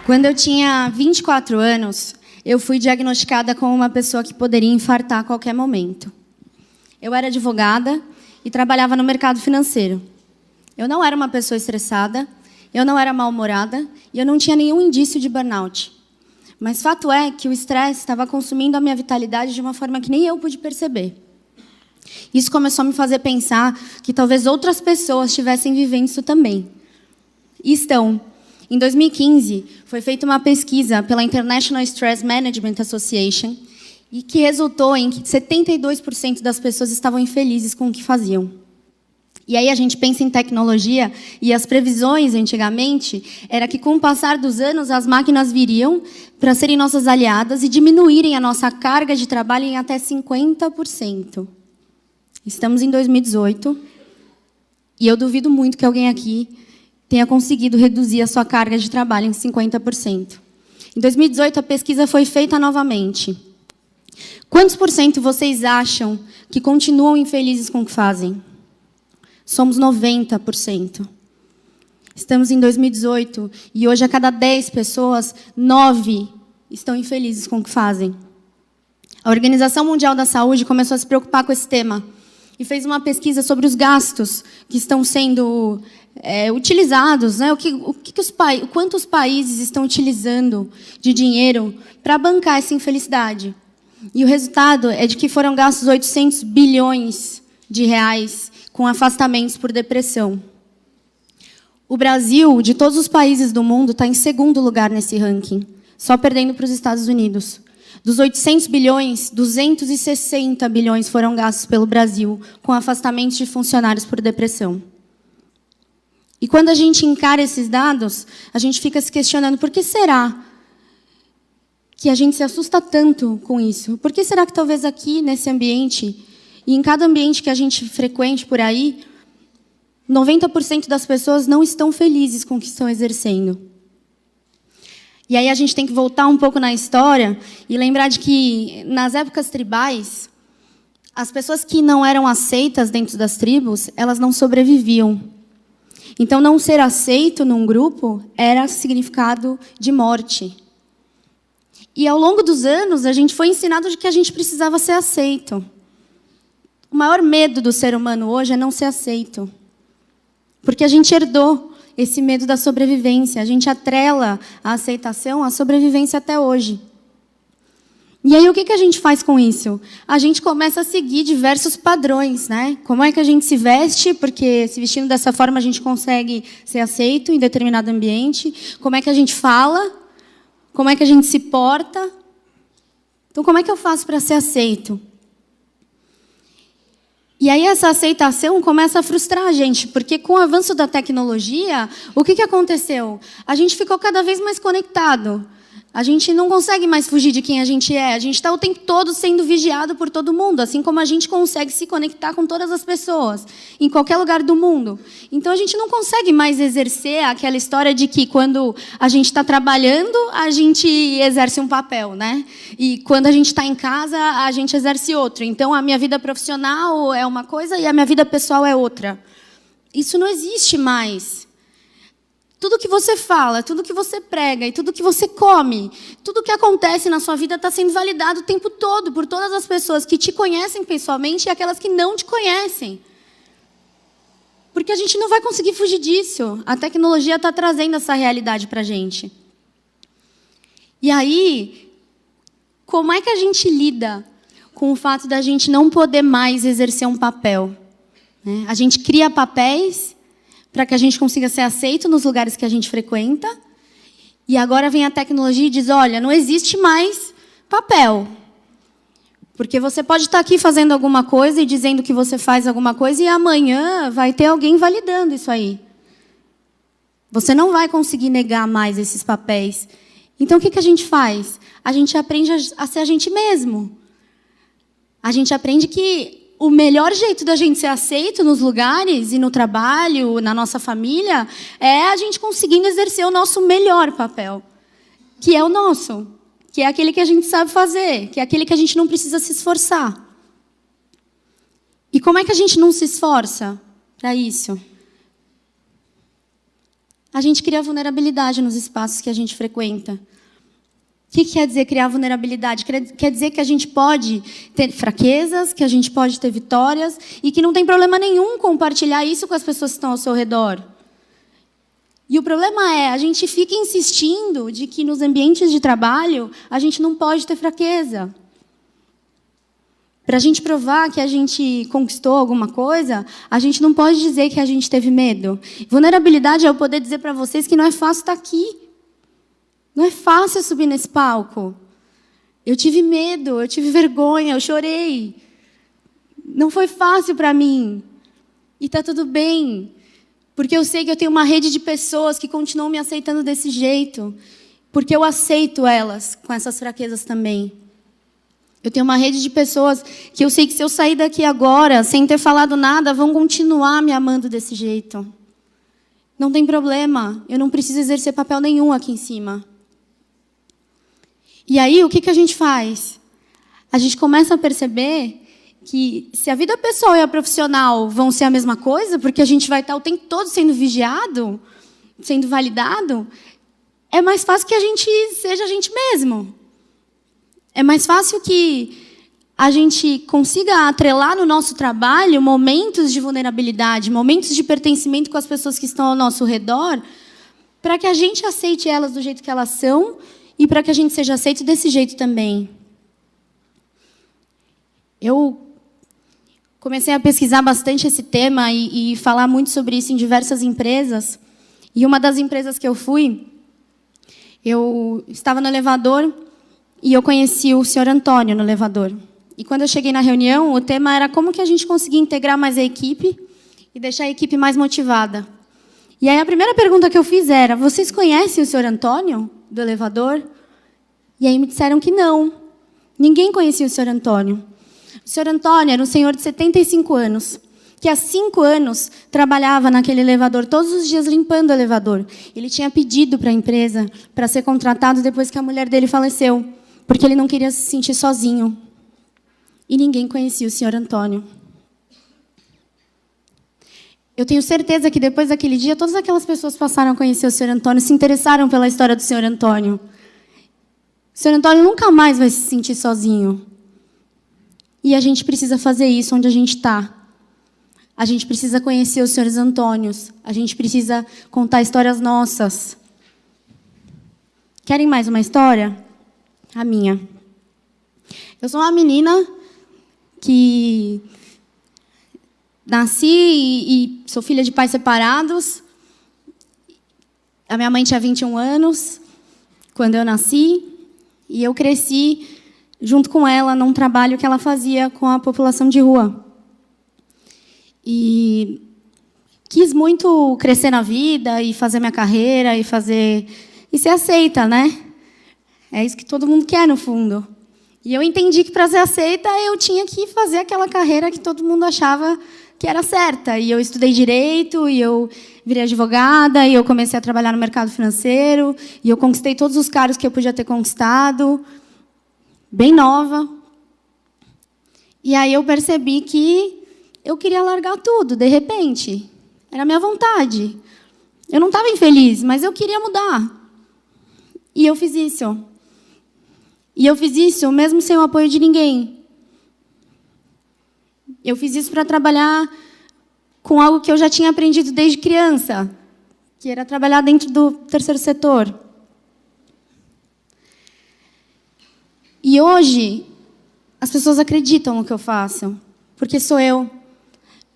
Quando eu tinha 24 anos, eu fui diagnosticada como uma pessoa que poderia infartar a qualquer momento. Eu era advogada e trabalhava no mercado financeiro. Eu não era uma pessoa estressada, eu não era mal-humorada e eu não tinha nenhum indício de burnout. Mas fato é que o estresse estava consumindo a minha vitalidade de uma forma que nem eu pude perceber. Isso começou a me fazer pensar que talvez outras pessoas estivessem vivendo isso também. E estão. Em 2015, foi feita uma pesquisa pela International Stress Management Association e que resultou em que 72% das pessoas estavam infelizes com o que faziam. E aí a gente pensa em tecnologia e as previsões, antigamente, era que com o passar dos anos as máquinas viriam para serem nossas aliadas e diminuírem a nossa carga de trabalho em até 50%. Estamos em 2018 e eu duvido muito que alguém aqui tenha conseguido reduzir a sua carga de trabalho em 50%. Em 2018, a pesquisa foi feita novamente. Quantos por cento vocês acham que continuam infelizes com o que fazem? Somos 90%. Estamos em 2018 e hoje, a cada 10 pessoas, 9 estão infelizes com o que fazem. A Organização Mundial da Saúde começou a se preocupar com esse tema e fez uma pesquisa sobre os gastos que estão sendo utilizados, né? Quantos países estão utilizando de dinheiro para bancar essa infelicidade. E o resultado é de que foram gastos 800 bilhões de reais com afastamentos por depressão. O Brasil, de todos os países do mundo, está em segundo lugar nesse ranking, só perdendo para os Estados Unidos. Dos 800 bilhões, 260 bilhões foram gastos pelo Brasil com afastamentos de funcionários por depressão. E quando a gente encara esses dados, a gente fica se questionando por que será que a gente se assusta tanto com isso? Por que será que talvez aqui, nesse ambiente, e em cada ambiente que a gente frequente por aí, 90% das pessoas não estão felizes com o que estão exercendo? E aí a gente tem que voltar um pouco na história e lembrar de que, nas épocas tribais, as pessoas que não eram aceitas dentro das tribos, elas não sobreviviam. Então, não ser aceito num grupo era significado de morte. E, ao longo dos anos, a gente foi ensinado de que a gente precisava ser aceito. O maior medo do ser humano hoje é não ser aceito. Porque a gente herdou esse medo da sobrevivência. A gente atrela a aceitação à sobrevivência até hoje. E aí, o que a gente faz com isso? A gente começa a seguir diversos padrões, né? Como é que a gente se veste, porque se vestindo dessa forma a gente consegue ser aceito em determinado ambiente. Como é que a gente fala? Como é que a gente se porta? Então, como é que eu faço para ser aceito? E aí essa aceitação começa a frustrar a gente, porque com o avanço da tecnologia, o que aconteceu? A gente ficou cada vez mais conectado. A gente não consegue mais fugir de quem a gente é. A gente está o tempo todo sendo vigiado por todo mundo, assim como a gente consegue se conectar com todas as pessoas, em qualquer lugar do mundo. Então, a gente não consegue mais exercer aquela história de que, quando a gente está trabalhando, a gente exerce um papel, né? E quando a gente está em casa, a gente exerce outro. Então, a minha vida profissional é uma coisa e a minha vida pessoal é outra. Isso não existe mais. Tudo que você fala, tudo que você prega e tudo que você come, tudo que acontece na sua vida está sendo validado o tempo todo por todas as pessoas que te conhecem pessoalmente e aquelas que não te conhecem. Porque a gente não vai conseguir fugir disso. A tecnologia está trazendo essa realidade para a gente. E aí, como é que a gente lida com o fato da gente não poder mais exercer um papel? A gente cria papéis para que a gente consiga ser aceito nos lugares que a gente frequenta. E agora vem a tecnologia e diz, olha, não existe mais papel. Porque você pode estar aqui fazendo alguma coisa e dizendo que você faz alguma coisa e amanhã vai ter alguém validando isso aí. Você não vai conseguir negar mais esses papéis. Então, o que a gente faz? A gente aprende a ser a gente mesmo. A gente aprende que o melhor jeito da gente ser aceito nos lugares e no trabalho, na nossa família, é a gente conseguindo exercer o nosso melhor papel, que é o nosso, que é aquele que a gente sabe fazer, que é aquele que a gente não precisa se esforçar. E como é que a gente não se esforça para isso? A gente cria vulnerabilidade nos espaços que a gente frequenta. O que quer dizer criar vulnerabilidade? Quer dizer que a gente pode ter fraquezas, que a gente pode ter vitórias e que não tem problema nenhum compartilhar isso com as pessoas que estão ao seu redor. E o problema é, a gente fica insistindo de que nos ambientes de trabalho a gente não pode ter fraqueza. Para a gente provar que a gente conquistou alguma coisa, a gente não pode dizer que a gente teve medo. Vulnerabilidade é eu poder dizer para vocês que não é fácil estar aqui. Não é fácil subir nesse palco. Eu tive medo, eu tive vergonha, eu chorei. Não foi fácil para mim. E está tudo bem. Porque eu sei que eu tenho uma rede de pessoas que continuam me aceitando desse jeito. Porque eu aceito elas com essas fraquezas também. Eu tenho uma rede de pessoas que eu sei que se eu sair daqui agora, sem ter falado nada, vão continuar me amando desse jeito. Não tem problema. Eu não preciso exercer papel nenhum aqui em cima. E aí, o que a gente faz? A gente começa a perceber que se a vida pessoal e a profissional vão ser a mesma coisa, porque a gente vai estar o tempo todo sendo vigiado, sendo validado, é mais fácil que a gente seja a gente mesmo. É mais fácil que a gente consiga atrelar no nosso trabalho momentos de vulnerabilidade, momentos de pertencimento com as pessoas que estão ao nosso redor, para que a gente aceite elas do jeito que elas são e para que a gente seja aceito desse jeito também. Eu comecei a pesquisar bastante esse tema e falar muito sobre isso em diversas empresas. E uma das empresas que eu fui, eu estava no elevador e eu conheci o senhor Antônio no elevador. E quando eu cheguei na reunião, o tema era como que a gente conseguia integrar mais a equipe e deixar a equipe mais motivada. E aí a primeira pergunta que eu fiz era: vocês conhecem o senhor Antônio do elevador? E aí me disseram que não. Ninguém conhecia o senhor Antônio. O senhor Antônio era um senhor de 75 anos, que há 5 anos trabalhava naquele elevador, todos os dias limpando o elevador. Ele tinha pedido para a empresa para ser contratado depois que a mulher dele faleceu, porque ele não queria se sentir sozinho. E ninguém conhecia o senhor Antônio. Eu tenho certeza que depois daquele dia, todas aquelas pessoas passaram a conhecer o senhor Antônio, se interessaram pela história do senhor Antônio. O senhor Antônio nunca mais vai se sentir sozinho. E a gente precisa fazer isso onde a gente está. A gente precisa conhecer os senhores Antônios. A gente precisa contar histórias nossas. Querem mais uma história? A minha. Eu sou uma menina que nasci e sou filha de pais separados. A minha mãe tinha 21 anos quando eu nasci. E eu cresci junto com ela num trabalho que ela fazia com a população de rua. E quis muito crescer na vida e fazer minha carreira e ser aceita, né? É isso que todo mundo quer, no fundo. E eu entendi que, para ser aceita, eu tinha que fazer aquela carreira que todo mundo achava que era certa. E eu estudei direito, e eu virei advogada, e eu comecei a trabalhar no mercado financeiro, e eu conquistei todos os cargos que eu podia ter conquistado, bem nova. E aí eu percebi que eu queria largar tudo, de repente. Era a minha vontade. Eu não estava infeliz, mas eu queria mudar. E eu fiz isso. E eu fiz isso mesmo sem o apoio de ninguém. Eu fiz isso para trabalhar com algo que eu já tinha aprendido desde criança, que era trabalhar dentro do terceiro setor. E hoje, as pessoas acreditam no que eu faço, porque sou eu.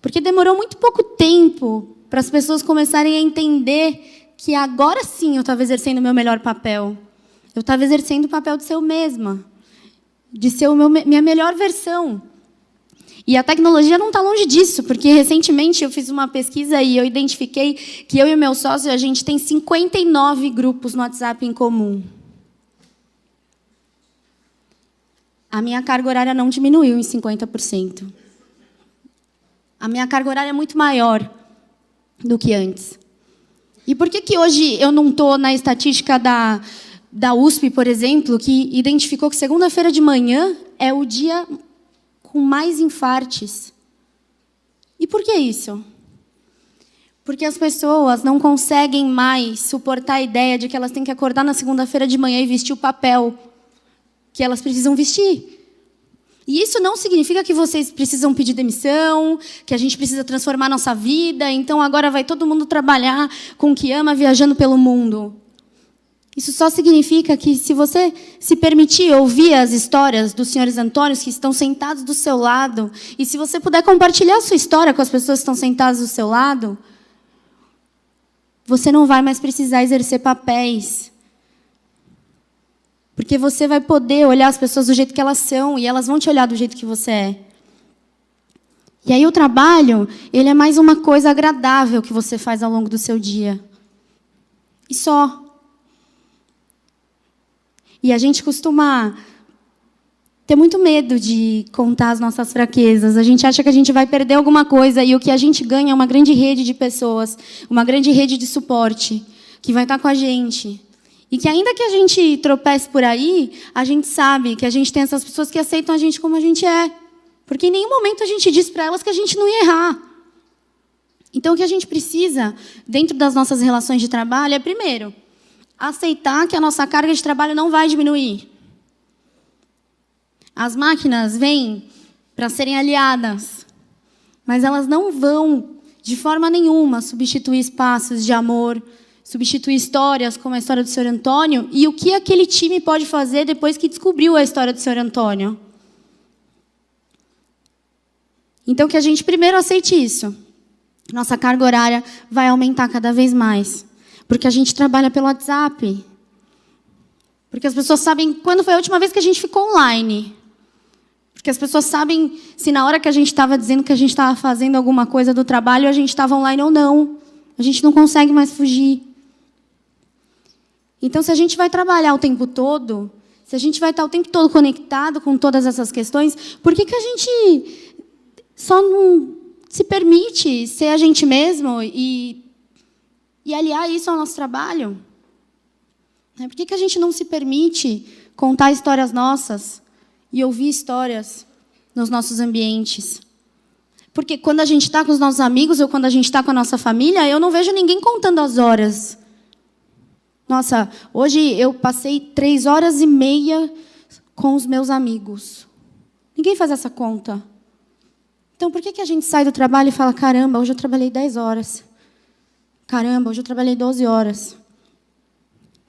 Porque demorou muito pouco tempo para as pessoas começarem a entender que agora sim eu estava exercendo o meu melhor papel. Eu estava exercendo o papel de ser eu mesma, de ser minha melhor versão. E a tecnologia não está longe disso, porque recentemente eu fiz uma pesquisa e eu identifiquei que eu e o meu sócio, a gente tem 59 grupos no WhatsApp em comum. A minha carga horária não diminuiu em 50%. A minha carga horária é muito maior do que antes. E por que hoje eu não estou na estatística da USP, por exemplo, que identificou que segunda-feira de manhã é o dia com mais infartes? E por que isso? Porque as pessoas não conseguem mais suportar a ideia de que elas têm que acordar na segunda-feira de manhã e vestir o papel que elas precisam vestir. E isso não significa que vocês precisam pedir demissão, que a gente precisa transformar nossa vida, então agora vai todo mundo trabalhar com o que ama, viajando pelo mundo. Isso só significa que, se você se permitir ouvir as histórias dos senhores Antônios que estão sentados do seu lado, e se você puder compartilhar a sua história com as pessoas que estão sentadas do seu lado, você não vai mais precisar exercer papéis. Porque você vai poder olhar as pessoas do jeito que elas são, e elas vão te olhar do jeito que você é. E aí o trabalho, ele é mais uma coisa agradável que você faz ao longo do seu dia. E só. E a gente costuma ter muito medo de contar as nossas fraquezas. A gente acha que a gente vai perder alguma coisa, e o que a gente ganha é uma grande rede de pessoas, uma grande rede de suporte, que vai estar com a gente. E que, ainda que a gente tropece por aí, a gente sabe que a gente tem essas pessoas que aceitam a gente como a gente é. Porque em nenhum momento a gente diz para elas que a gente não ia errar. Então, o que a gente precisa, dentro das nossas relações de trabalho, é, primeiro, aceitar que a nossa carga de trabalho não vai diminuir. As máquinas vêm para serem aliadas, mas elas não vão, de forma nenhuma, substituir espaços de amor, substituir histórias como a história do Sr. Antônio, e o que aquele time pode fazer depois que descobriu a história do Sr. Antônio. Então, que a gente primeiro aceite isso. Nossa carga horária vai aumentar cada vez mais, porque a gente trabalha pelo WhatsApp. Porque as pessoas sabem quando foi a última vez que a gente ficou online. Porque as pessoas sabem se na hora que a gente estava dizendo que a gente estava fazendo alguma coisa do trabalho, a gente estava online ou não. A gente não consegue mais fugir. Então, se a gente vai trabalhar o tempo todo, se a gente vai estar o tempo todo conectado com todas essas questões, por que a gente só não se permite ser a gente mesmo e aliar isso ao nosso trabalho? Por que a gente não se permite contar histórias nossas e ouvir histórias nos nossos ambientes? Porque quando a gente está com os nossos amigos ou quando a gente está com a nossa família, eu não vejo ninguém contando as horas. Nossa, hoje eu passei 3 horas e meia com os meus amigos. Ninguém faz essa conta. Então, por que a gente sai do trabalho e fala, caramba, hoje eu trabalhei 10 horas. Caramba, hoje eu trabalhei 12 horas.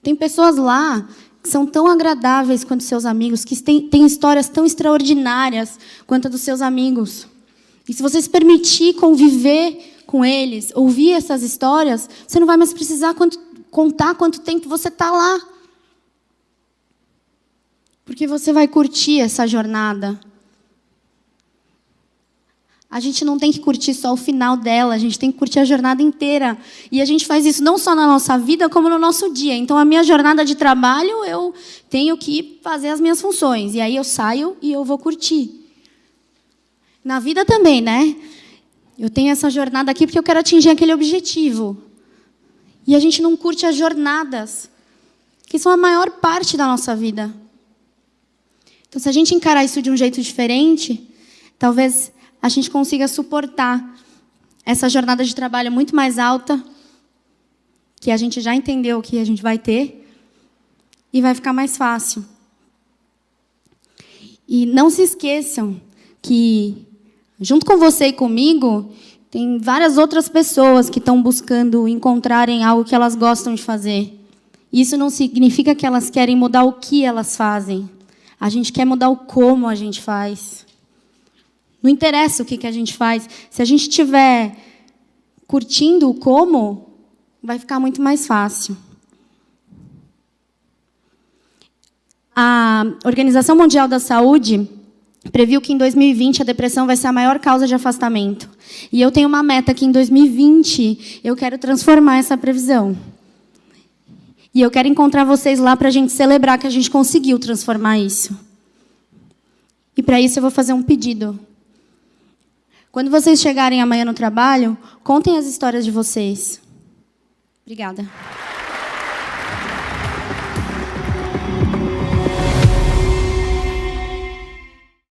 Tem pessoas lá que são tão agradáveis quanto seus amigos, que têm histórias tão extraordinárias quanto a dos seus amigos. E se você se permitir conviver com eles, ouvir essas histórias, você não vai mais precisar contar quanto tempo você está lá. Porque você vai curtir essa jornada. A gente não tem que curtir só o final dela, a gente tem que curtir a jornada inteira. E a gente faz isso não só na nossa vida, como no nosso dia. Então, a minha jornada de trabalho, eu tenho que fazer as minhas funções. E aí eu saio e eu vou curtir. Na vida também, né? Eu tenho essa jornada aqui porque eu quero atingir aquele objetivo. E a gente não curte as jornadas, que são a maior parte da nossa vida. Então, se a gente encarar isso de um jeito diferente, talvez a gente consiga suportar essa jornada de trabalho muito mais alta, que a gente já entendeu que a gente vai ter, e vai ficar mais fácil. E não se esqueçam que, junto com você e comigo, tem várias outras pessoas que estão buscando encontrarem algo que elas gostam de fazer. Isso não significa que elas querem mudar o que elas fazem. A gente quer mudar o como a gente faz. Não interessa o que a gente faz. Se a gente estiver curtindo o como, vai ficar muito mais fácil. A Organização Mundial da Saúde previu que em 2020 a depressão vai ser a maior causa de afastamento. E eu tenho uma meta que em 2020 eu quero transformar essa previsão. E eu quero encontrar vocês lá para a gente celebrar que a gente conseguiu transformar isso. E para isso eu vou fazer um pedido. Quando vocês chegarem amanhã no trabalho, contem as histórias de vocês. Obrigada.